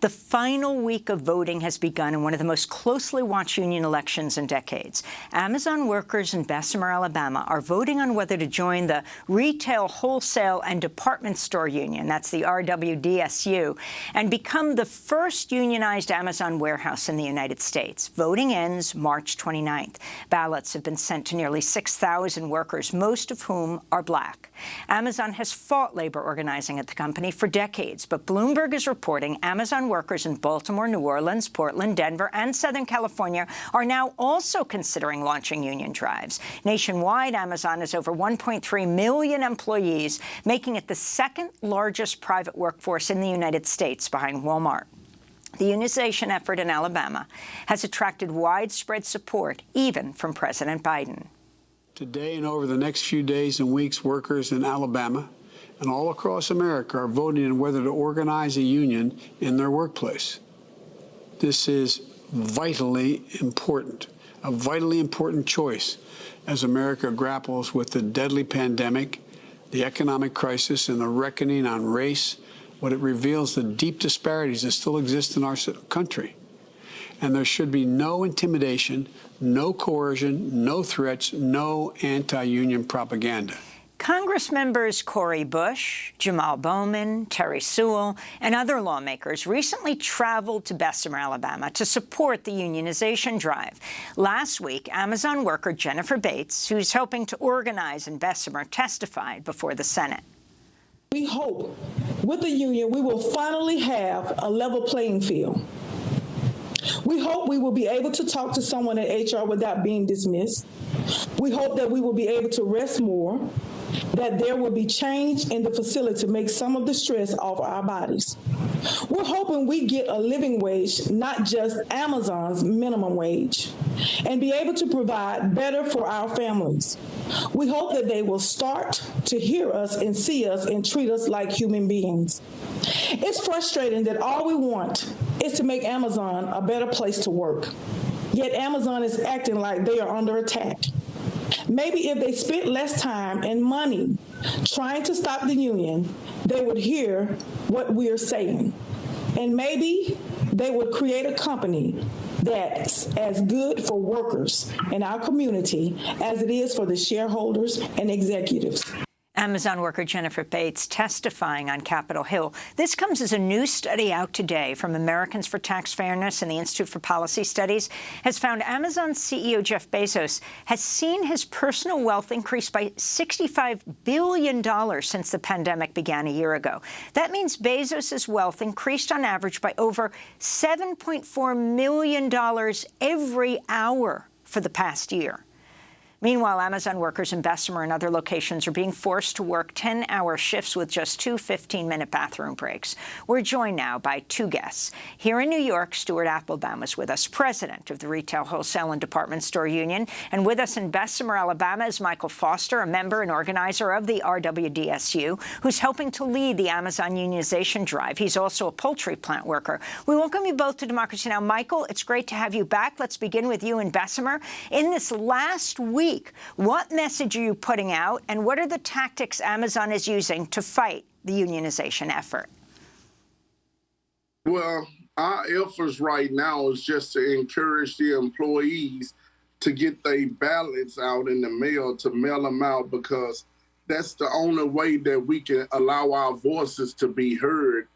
The final week of voting has begun in one of the most closely watched union elections in decades. Amazon workers in Bessemer, Alabama, are voting on whether to join the Retail, Wholesale, and Department Store Union, that's the RWDSU, and become the first unionized Amazon warehouse in the United States. Voting ends March 29th. Ballots have been sent to nearly 6,000 workers, most of whom are black. Amazon has fought labor organizing at the company for decades, but Bloomberg is reporting Amazon workers in Baltimore, New Orleans, Portland, Denver, and Southern California are now also considering launching union drives. Nationwide, Amazon has over 1.3 million employees, making it the second largest private workforce in the United States behind Walmart. The unionization effort in Alabama has attracted widespread support, even from President Biden. Today and over the next few days and weeks, workers in Alabama and all across America are voting on whether to organize a union in their workplace. This is vitally important, a vitally important choice as America grapples with the deadly pandemic, the economic crisis, and the reckoning on race. What it reveals the deep disparities that still exist in our country. And there should be no intimidation, no coercion, no threats, no anti-union propaganda. Congress members Cori Bush, Jamal Bowman, Terry Sewell, and other lawmakers recently traveled to Bessemer, Alabama, to support the unionization drive. Last week, Amazon worker Jennifer Bates, who's helping to organize in Bessemer, testified before the Senate. We hope with the union we will finally have a level playing field. We hope we will be able to talk to someone at HR without being dismissed. We hope that we will be able to rest more, that there will be change in the facility to make some of the stress off our bodies. We're hoping we get a living wage, not just Amazon's minimum wage, and be able to provide better for our families. We hope that they will start to hear us and see us and treat us like human beings. It's frustrating that all we want is to make Amazon a better place to work, yet Amazon is acting like they are under attack. Maybe if they spent less time and money trying to stop the union, they would hear what we are saying. And maybe they would create a company that's as good for workers in our community as it is for the shareholders and executives. Amazon worker Jennifer Bates testifying on Capitol Hill. This comes as a new study out today from Americans for Tax Fairness and the Institute for Policy Studies has found Amazon CEO Jeff Bezos has seen his personal wealth increase by $65 billion since the pandemic began a year ago. That means Bezos' wealth increased on average by over $7.4 million every hour for the past year. Meanwhile, Amazon workers in Bessemer and other locations are being forced to work 10-hour shifts with just 2 15-minute bathroom breaks. We're joined now by two guests. Here in New York, Stuart Applebaum is with us, president of the Retail, Wholesale, and Department Store Union. And with us in Bessemer, Alabama, is Michael Foster, a member and organizer of the RWDSU, who's helping to lead the Amazon unionization drive. He's also a poultry plant worker. We welcome you both to Democracy Now! Michael, it's great to have you back. Let's begin with you in Bessemer. In this last week, what message are you putting out, and what are the tactics Amazon is using to fight the unionization effort? Well, our efforts right now is just to encourage the employees to get their ballots out in the mail, to mail them out, because that's the only way that we can allow our voices to be heard.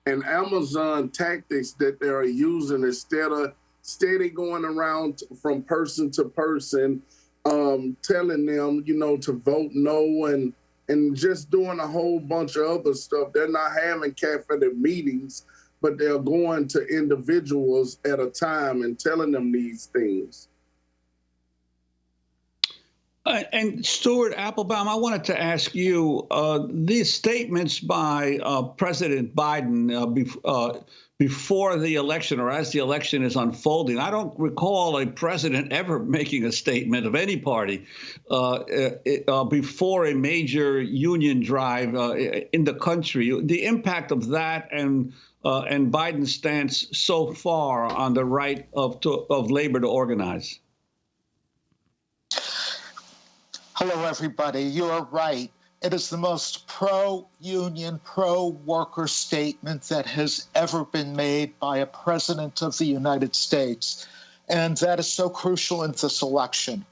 And Amazon tactics that they're using, instead of steady going around from person to person, telling them, to vote no and just doing a whole bunch of other stuff. They're not having cafe meetings, but they're going to individuals at a time and telling them these things. And Stuart Applebaum, I wanted to ask you, these statements by President Biden before the election or as the election is unfolding, I don't recall a president ever making a statement of any party before a major union drive in the country. The impact of that and Biden's stance so far on the right of labor to organize. Hello, everybody. You're right. It is the most pro-union, pro-worker statement that has ever been made by a president of the United States. And that is so crucial in this election.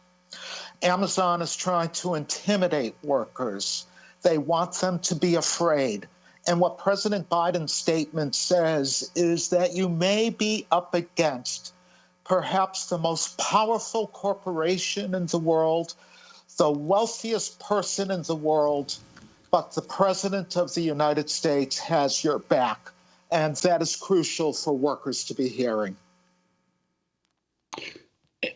Amazon is trying to intimidate workers. They want them to be afraid. And what President Biden's statement says is that you may be up against perhaps the most powerful corporation in the world, the wealthiest person in the world, but the President of the United States has your back. And that is crucial for workers to be hearing.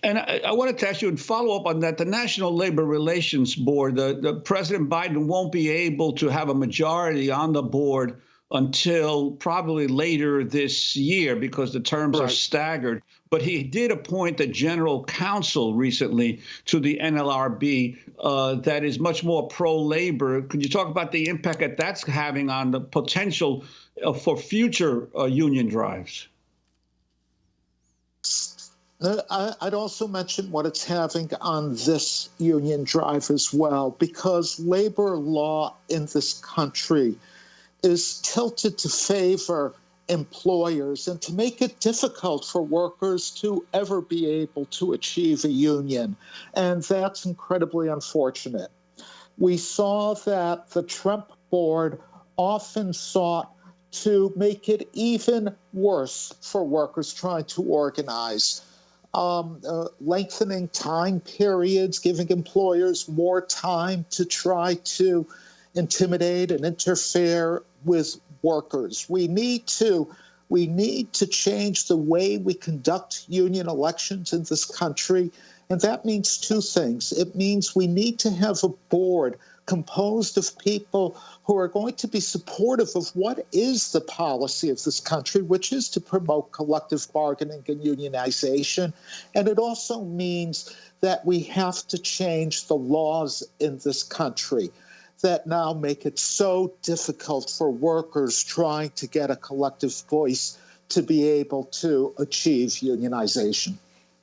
And I wanted to ask you and follow up on that. The National Labor Relations Board, the President Biden won't be able to have a majority on the board until probably later this year because the terms are staggered. But he did appoint a general counsel recently to the NLRB that is much more pro-labor. Could you talk about the impact that that's having on the potential for future union drives? I'd also mention what it's having on this union drive as well, because labor law in this country is tilted to favor employers and to make it difficult for workers to ever be able to achieve a union. And that's incredibly unfortunate. We saw that the Trump board often sought to make it even worse for workers trying to organize. Lengthening time periods, giving employers more time to try to intimidate and interfere with workers. We need to change the way we conduct union elections in this country, and that means two things. It means we need to have a board composed of people who are going to be supportive of what is the policy of this country, which is to promote collective bargaining and unionization. And it also means that we have to change the laws in this country that now make it so difficult for workers trying to get a collective voice to be able to achieve unionization.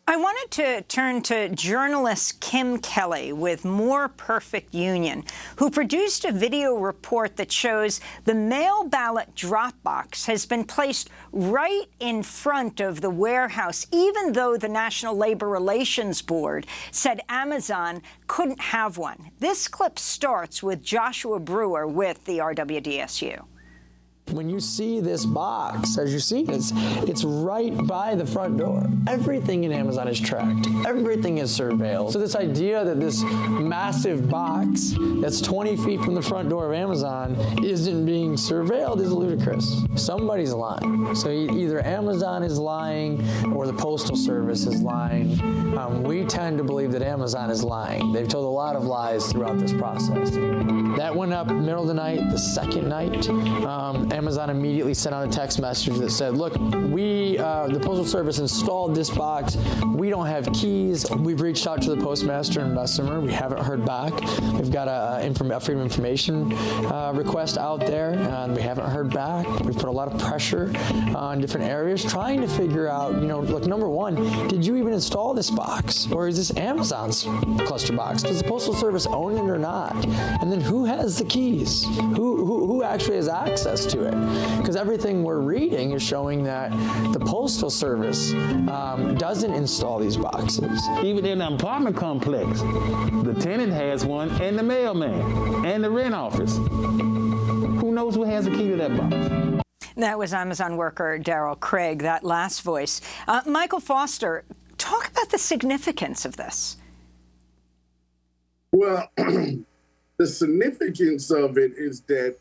I wanted to turn to journalist Kim Kelly with More Perfect Union, who produced a video report that shows the mail ballot drop box has been placed right in front of the warehouse, even though the National Labor Relations Board said Amazon couldn't have one. This clip starts with Joshua Brewer with the RWDSU. When you see this box, as you see, it's right by the front door. Everything in Amazon is tracked. Everything is surveilled. So this idea that this massive box that's 20 feet from the front door of Amazon isn't being surveilled is ludicrous. Somebody's lying. So either Amazon is lying or the Postal Service is lying. We tend to believe that Amazon is lying. They've told a lot of lies throughout this process. That went up middle of the night, the second night. Amazon immediately sent out a text message that said, look, the Postal Service installed this box. We don't have keys. We've reached out to the postmaster in Bessemer. We haven't heard back. We've got a Freedom of Information request out there, and we haven't heard back. We've put a lot of pressure on different areas trying to figure out, look, number one, did you even install this box? Or is this Amazon's cluster box? Does the Postal Service own it or not? And then who has the keys? Who actually has access to it? Because everything we're reading is showing that the Postal Service doesn't install these boxes. Even in an apartment complex, the tenant has one, and the mailman, and the rent office. Who knows who has the key to that box? That was Amazon worker Darryl Craig, that last voice. Michael Foster, talk about the significance of this. Well, the significance of it is that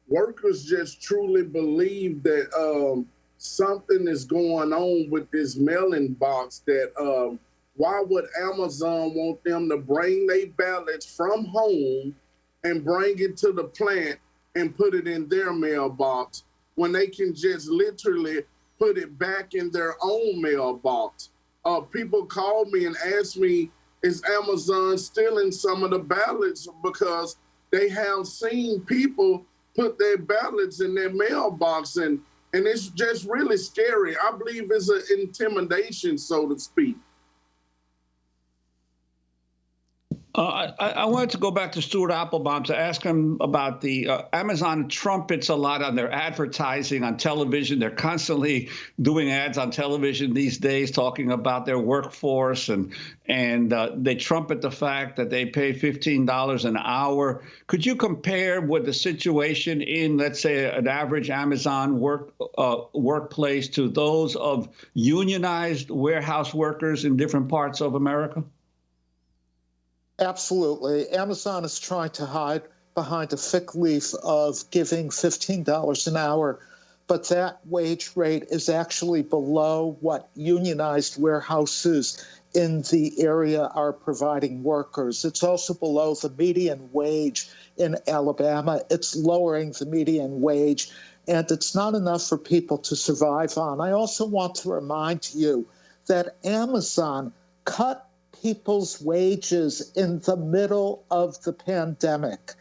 workers just truly believe that something is going on with this mailing box, that why would Amazon want them to bring their ballots from home and bring it to the plant and put it in their mailbox when they can just literally put it back in their own mailbox? People call me and ask me, is Amazon stealing some of the ballots? Because they have seen people put their ballots in their mailbox, and it's just really scary. I believe it's an intimidation, so to speak. I wanted to go back to Stuart Applebaum to ask him about the Amazon trumpets a lot on their advertising on television. They're constantly doing ads on television these days talking about their workforce, and they trumpet the fact that they pay $15 an hour. Could you compare with the situation in, let's say, an average Amazon workplace to those of unionized warehouse workers in different parts of America? Absolutely. Amazon is trying to hide behind a fig leaf of giving $15 an hour, but that wage rate is actually below what unionized warehouses in the area are providing workers. It's also below the median wage in Alabama. It's lowering the median wage, and it's not enough for people to survive on. I also want to remind you that Amazon cut people's wages in the middle of the pandemic.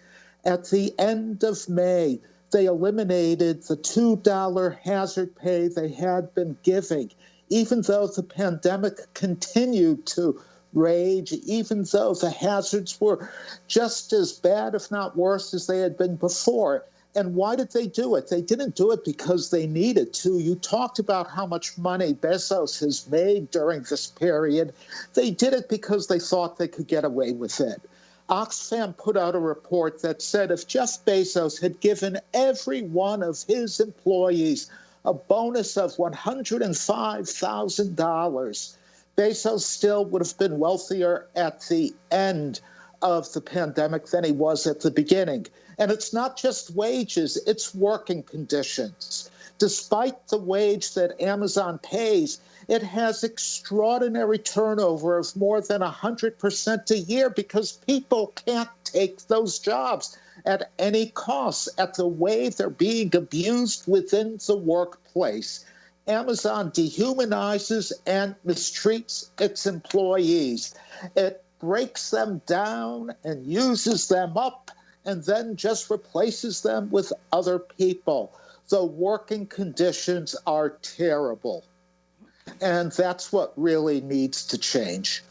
At the end of May, they eliminated the $2 hazard pay they had been giving, even though the pandemic continued to rage, even though the hazards were just as bad, if not worse, as they had been before. And why did they do it? They didn't do it because they needed to. You talked about how much money Bezos has made during this period. They did it because they thought they could get away with it. Oxfam put out a report that said if Jeff Bezos had given every one of his employees a bonus of $105,000, Bezos still would have been wealthier at the end of the pandemic than he was at the beginning. And it's not just wages, it's working conditions. Despite the wage that Amazon pays, it has extraordinary turnover of more than 100% a year because people can't take those jobs at any cost at the way they're being abused within the workplace. Amazon dehumanizes and mistreats its employees. It breaks them down and uses them up and then just replaces them with other people. The working conditions are terrible. And that's what really needs to change.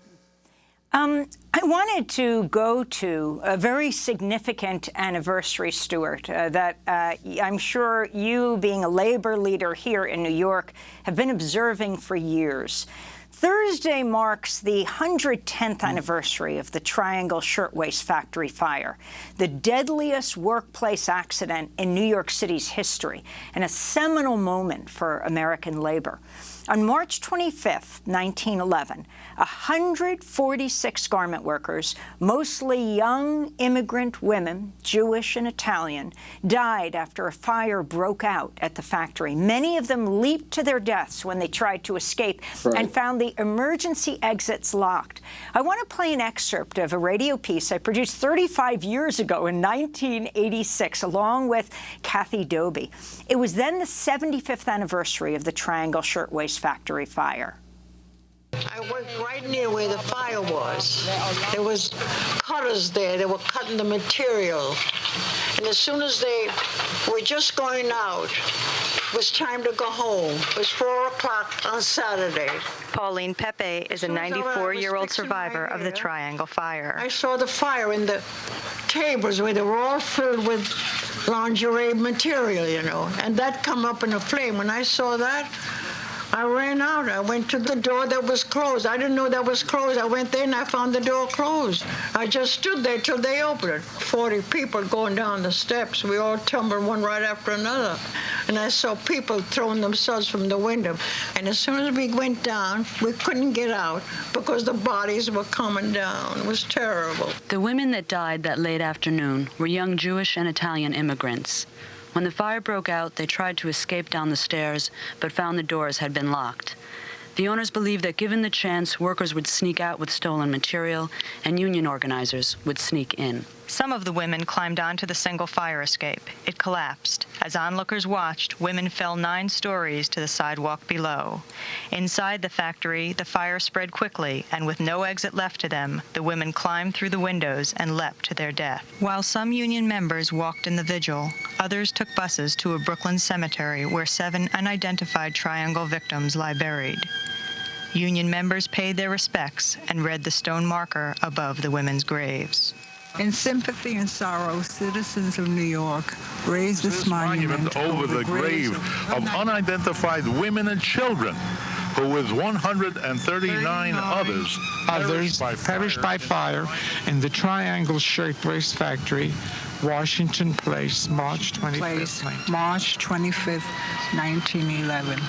I wanted to go to a very significant anniversary, Stuart, that I'm sure you, being a labor leader here in New York, have been observing for years. Thursday marks the 110th anniversary of the Triangle Shirtwaist Factory fire, the deadliest workplace accident in New York City's history, and a seminal moment for American labor. On March 25th, 1911, 146 garment workers, mostly young immigrant women, Jewish and Italian, died after a fire broke out at the factory. Many of them leaped to their deaths when they tried to escape and found the emergency exits locked. I want to play an excerpt of a radio piece I produced 35 years ago in 1986, along with Kathy Doby. It was then the 75th anniversary of the Triangle Shirtwaist Factory fire. I worked right near where the fire was. There was cutters there. They were cutting the material. And as soon as they were just going out, it was time to go home. It was 4 o'clock on Saturday. Pauline Pepe is a 94-year-old survivor of the Triangle Fire. I saw the fire in the tables where they were all filled with lingerie material, you know, and that come up in a flame. When I saw that, I ran out. I went to the door that was closed. I didn't know that was closed. I went there and I found the door closed. I just stood there till they opened it. 40 people going down the steps. We all tumbled one right after another. And I saw people throwing themselves from the window. And as soon as we went down, we couldn't get out because the bodies were coming down. It was terrible. The women that died that late afternoon were young Jewish and Italian immigrants. When the fire broke out, they tried to escape down the stairs, but found the doors had been locked. The owners believed that given the chance, workers would sneak out with stolen material, and union organizers would sneak in. Some of the women climbed onto the single fire escape. It collapsed. As onlookers watched, women fell 9 stories to the sidewalk below. Inside the factory, the fire spread quickly, and with no exit left to them, the women climbed through the windows and leapt to their death. While some union members walked in the vigil, others took buses to a Brooklyn cemetery where 7 unidentified Triangle victims lie buried. union members paid their respects and read the stone marker above the women's graves. In sympathy and sorrow, citizens of New York raised this monument over the grave of unidentified women and children, who with 139 others perished by fire in the Triangle Shirtwaist Factory, Washington Place, March 25th, March 25th, 1911.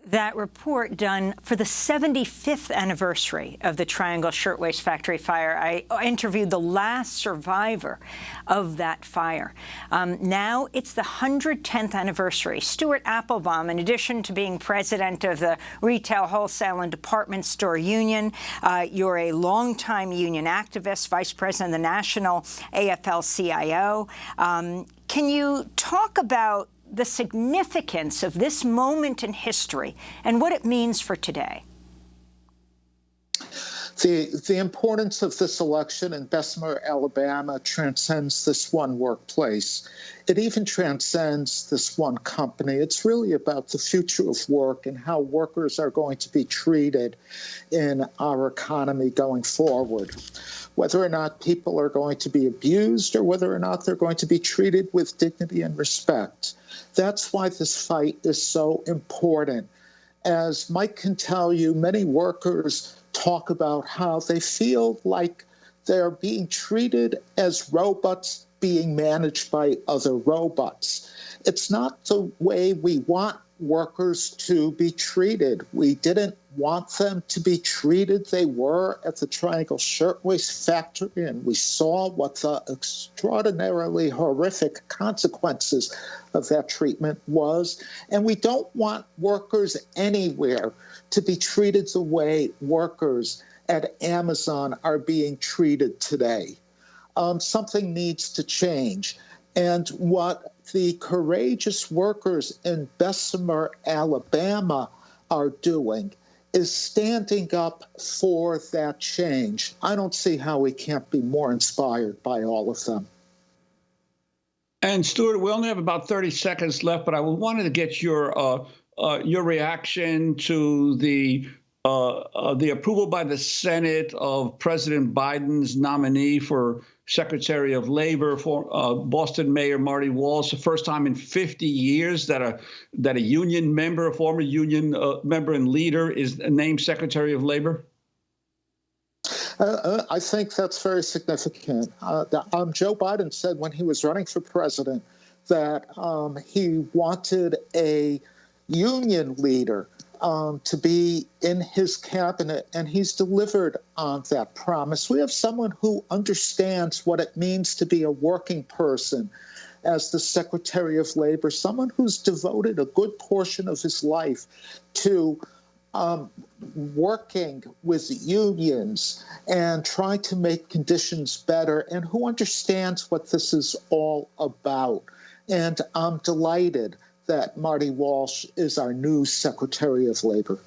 That report done for the 75th anniversary of the Triangle Shirtwaist Factory fire. I interviewed the last survivor of that fire. Now it's the 110th anniversary. Stuart Applebaum, in addition to being president of the Retail, Wholesale and Department Store Union, you're a longtime union activist, vice president of the National AFL-CIO. Can you talk about the significance of this moment in history and what it means for today? The importance of this election in Bessemer, Alabama, transcends this one workplace. It even transcends this one company. It's really about the future of work and how workers are going to be treated in our economy going forward. Whether or not people are going to be abused or whether or not they're going to be treated with dignity and respect. That's why this fight is so important. As Mike can tell you, many workers talk about how they feel like they're being treated as robots being managed by other robots. It's not the way we want workers to be treated. We didn't want them to be treated. They were at the Triangle Shirtwaist Factory, and we saw what the extraordinarily horrific consequences of that treatment was. And we don't want workers anywhere to be treated the way workers at Amazon are being treated today. Something needs to change. And what the courageous workers in Bessemer, Alabama are doing is standing up for that change. I don't see how we can't be more inspired by all of them. And Stuart, we only have about 30 seconds left, but I wanted to get your reaction to the approval by the Senate of President Biden's nominee for Secretary of Labor, for Boston Mayor Marty Walsh. The first time in 50 years that a union member, a former union member and leader, is named Secretary of Labor. I think that's very significant. Joe Biden said when he was running for president that he wanted a union leader to be in his cabinet, and he's delivered on that promise. We have someone who understands what it means to be a working person as the Secretary of Labor, someone who's devoted a good portion of his life to working with unions and trying to make conditions better, and who understands what this is all about. And I'm delighted that Marty Walsh is our new Secretary of Labor.